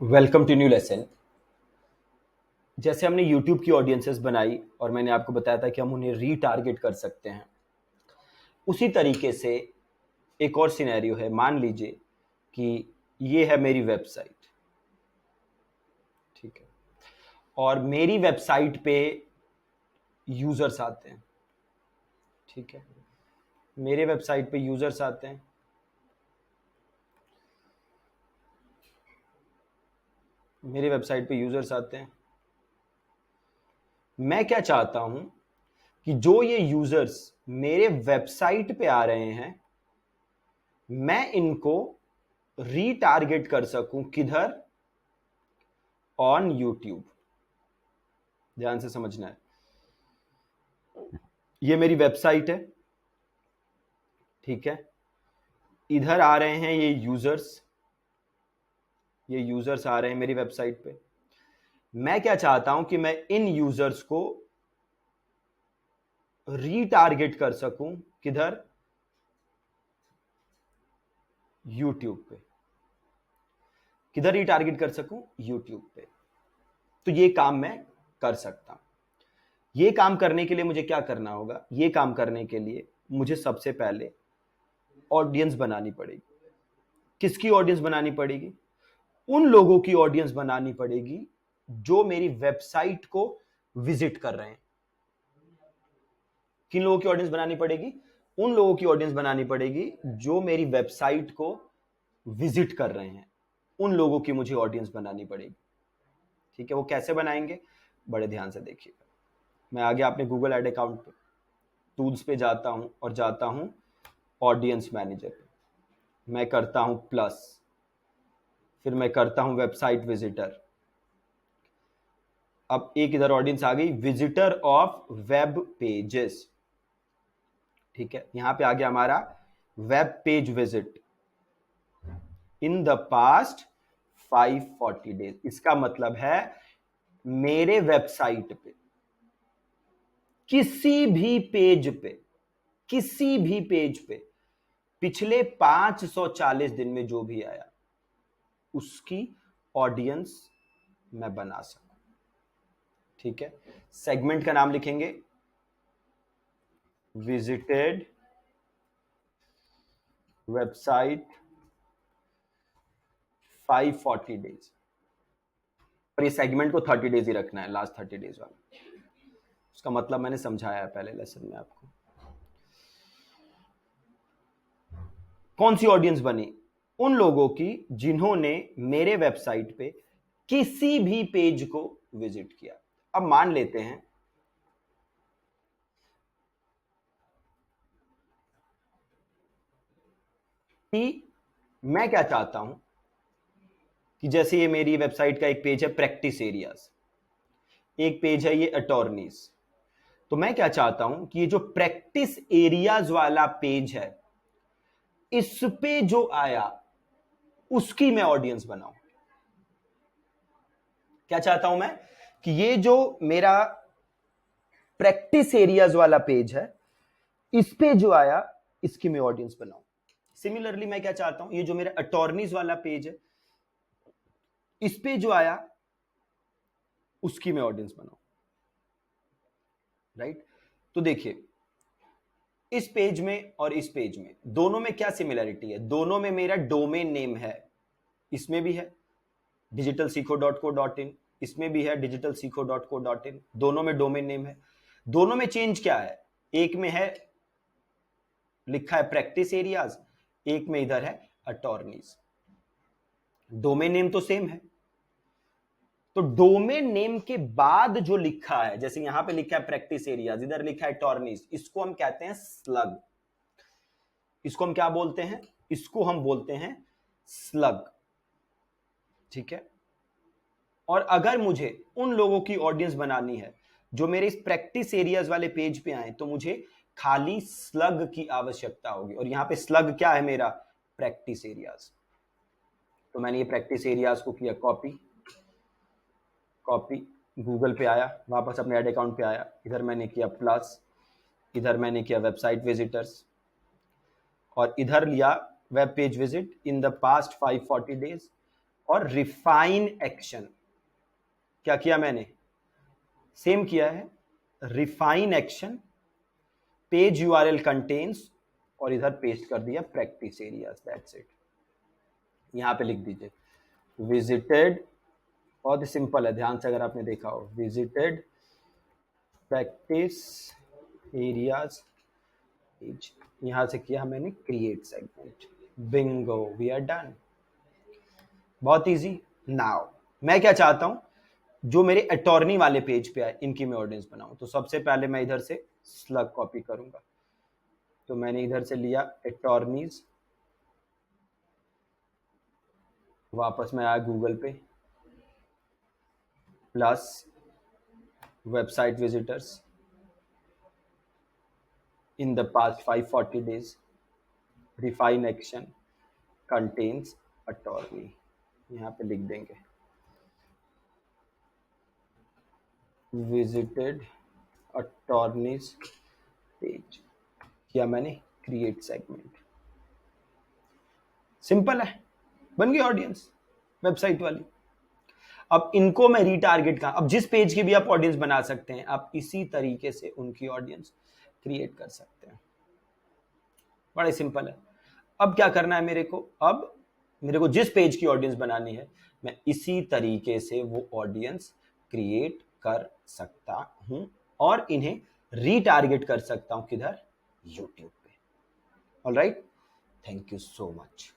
Welcome to new lesson. जैसे हमने YouTube की ऑडियंसेस बनाई और मैंने आपको बताया था कि हम उन्हें रीटारगेट कर सकते हैं, उसी तरीके से एक और सिनेरियो है। मान लीजिए कि ये है मेरी वेबसाइट, ठीक है, और मेरी वेबसाइट पे यूजर्स आते हैं, ठीक है, मेरे वेबसाइट पे यूजर्स आते हैं। मेरे वेबसाइट पे यूजर्स आते हैं। मैं क्या चाहता हूं कि जो ये यूजर्स मेरे वेबसाइट पे आ रहे हैं, मैं इनको रीटारगेट कर सकूं। किधर? On YouTube. ध्यान से समझना है। ये मेरी वेबसाइट है, ठीक है। इधर आ रहे हैं ये यूजर्स आ रहे हैं मेरी वेबसाइट पे। मैं क्या चाहता हूं कि मैं इन यूजर्स को रीटारगेट कर सकूं। किधर? यूट्यूब पे। किधर रीटारगेट कर सकूं? यूट्यूब पे। तो ये काम मैं कर सकता हूं। ये काम करने के लिए मुझे क्या करना होगा? ये काम करने के लिए मुझे सबसे पहले ऑडियंस बनानी पड़ेगी। किसकी ऑडियंस बनानी पड़ेगी? उन लोगों की ऑडियंस बनानी पड़ेगी जो मेरी वेबसाइट को विजिट कर रहे हैं। किन लोगों की ऑडियंस बनानी पड़ेगी? उन लोगों की ऑडियंस बनानी पड़ेगी जो मेरी वेबसाइट को विजिट कर रहे हैं। उन लोगों की मुझे ऑडियंस बनानी पड़ेगी, ठीक है। वो कैसे बनाएंगे? बड़े ध्यान से देखिएगा। मैं आ गया अपने गूगल एड अकाउंट पे, टूल्स पे जाता हूं और जाता हूं ऑडियंस मैनेजर पे। मैं करता हूं प्लस, फिर मैं करता हूं वेबसाइट विजिटर। अब एक इधर ऑडियंस आ गई, विजिटर ऑफ वेब पेजेस, ठीक है। यहां पे आ गया हमारा web page visit in the past 540 days. इसका मतलब है मेरे वेबसाइट पे किसी भी पेज पे, किसी भी पेज पे पिछले 540 दिन में जो भी आया, उसकी ऑडियंस मैं बना सकूं, ठीक है। सेगमेंट का नाम लिखेंगे विजिटेड वेबसाइट 540 डेज, और ये सेगमेंट को 30 डेज ही रखना है, लास्ट 30 डेज वाला। उसका मतलब मैंने समझाया है पहले लेसन में आपको। कौन सी ऑडियंस बनी? उन लोगों की जिन्होंने मेरे वेबसाइट पे किसी भी पेज को विजिट किया। अब मान लेते हैं कि मैं क्या चाहता हूं कि जैसे ये मेरी वेबसाइट का एक पेज है प्रैक्टिस एरियाज, एक पेज है ये अटॉर्नीज। तो मैं क्या चाहता हूं कि ये जो प्रैक्टिस एरियाज वाला पेज है, इस पे जो आया उसकी मैं ऑडियंस बनाऊं। क्या चाहता हूं मैं? कि ये जो मेरा प्रैक्टिस एरियाज वाला पेज है, इस पे जो आया इसकी मैं ऑडियंस बनाऊं। सिमिलरली मैं क्या चाहता हूं, ये जो मेरा अटॉर्नीज वाला पेज है, इस पे जो आया उसकी मैं ऑडियंस बनाऊं, राइट। तो देखिए, इस पेज में और इस पेज में दोनों में क्या सिमिलरिटी है? दोनों में मेरा डोमेन नेम है, इसमें भी है digitalsikho.co.in, इसमें भी है digitalsikho.co.in। दोनों में डोमेन नेम है। दोनों में चेंज क्या है? एक में है लिखा है प्रैक्टिस एरियाज, एक में इधर है अटॉर्नीज। डोमेन नेम तो सेम है। तो डोमेन नेम के बाद जो लिखा है, जैसे यहां पे लिखा है प्रैक्टिस एरियाज, इधर लिखा है अटॉर्नीज, इसको हम कहते हैं स्लग। इसको हम क्या बोलते हैं? इसको हम बोलते हैं स्लग, ठीक है। और अगर मुझे उन लोगों की ऑडियंस बनानी है जो मेरे इस प्रैक्टिस एरियाज वाले पेज पे आए, तो मुझे खाली स्लग की आवश्यकता होगी। और यहां पे स्लग क्या है मेरा? Practice areas. तो मैंने ये प्रैक्टिस एरियाज को किया कॉपी, कॉपी, गूगल पे आया, वापस अपने एड अकाउंट पे आया, इधर मैंने किया प्लस, इधर मैंने किया वेबसाइट विजिटर्स, और इधर लिया web page visit in the past 540 days, और रिफाइन एक्शन, क्या किया मैंने, सेम किया है, refine action, page URL contains, और इधर पेस्ट कर दिया प्रैक्टिस एरियाज, दैट्स इट। यहां पे लिख दीजिए विजिटेड, बहुत ही सिंपल है, ध्यान से अगर आपने देखा हो, विजिटेड प्रैक्टिस एरियाज पेज, यहां से किया मैंने create segment, bingo, we are done, बहुत इजी। नाउ मैं क्या चाहता हूं, जो मेरे अटॉर्नी वाले पेज पे आए इनकी मैं ऑडियंस बनाऊं, तो सबसे पहले मैं इधर से स्लग कॉपी करूंगा, तो मैंने इधर से लिया अटॉर्नीज, वापस मैं आया गूगल पे, plus website visitors in the past 540 days, refine action contains attorney, यहाँ पे लिख देंगे विजिटेड अटॉर्नीज पेज, किया मैंने क्रिएट सेगमेंट, सिंपल है, बन गई ऑडियंस वेबसाइट वाली। अब इनको मैं रीटारगेट अब जिस पेज की भी आप ऑडियंस बना सकते हैं, आप इसी तरीके से उनकी ऑडियंस क्रिएट कर सकते हैं, बड़ा सिंपल है। अब क्या करना है मेरे को, अब मेरे को जिस पेज की ऑडियंस बनानी है, मैं इसी तरीके से वो ऑडियंस क्रिएट कर सकता हूं और इन्हें रीटारगेट कर सकता हूं, किधर, यूट्यूब पे। Alright, thank you so much.